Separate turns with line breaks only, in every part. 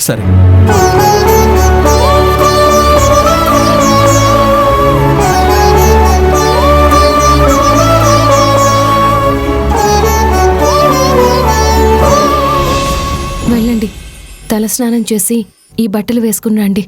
సరే.
వెళ్ళండి, తలస్నానం చేసి ఈ బట్టలు వేసుకుని రండి.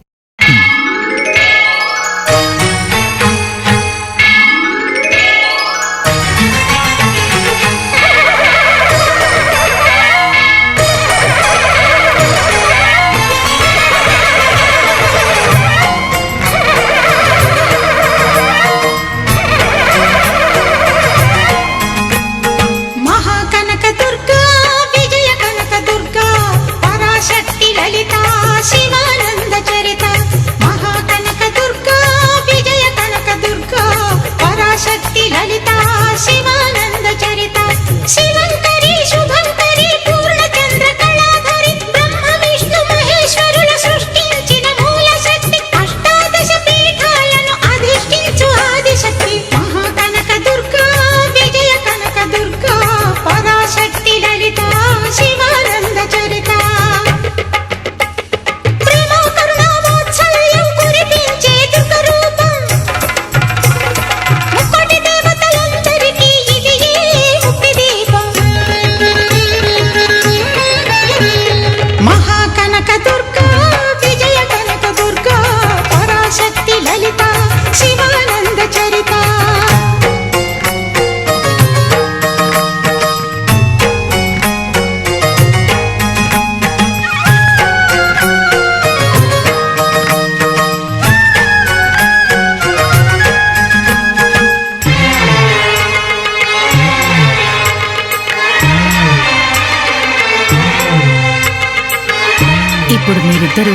ఇప్పుడు మీరిద్దరూ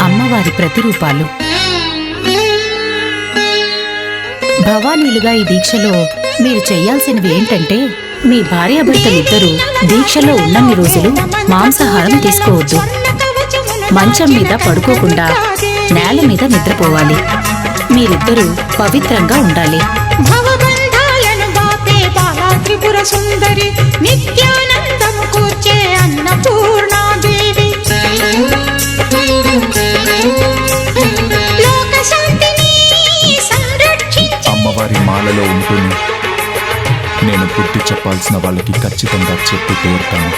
అమ్మవారి ప్రతిరూపాలు. భవానీలుగా ఈ దీక్షలో మీరు చెయ్యాల్సినవి ఏంటంటే, మీ భార్యాభర్తలిద్దరూ దీక్షలో ఉన్నన్ని రోజులు మాంసాహారం తీసుకోవద్దు. మంచం మీద పడుకోకుండా నేల మీద నిద్రపోవాలి. మీరిద్దరూ పవిత్రంగా ఉండాలి.
త్రిపుర సుందరి నిత్యానందము కూర్చే అన్నపూర్ణాదేవి
అమ్మవారి మాలలో ఉంటుంది. నేను బుద్ధి చెప్పాల్సిన వాళ్ళకి ఖచ్చితంగా చెప్పి తీరుతాను.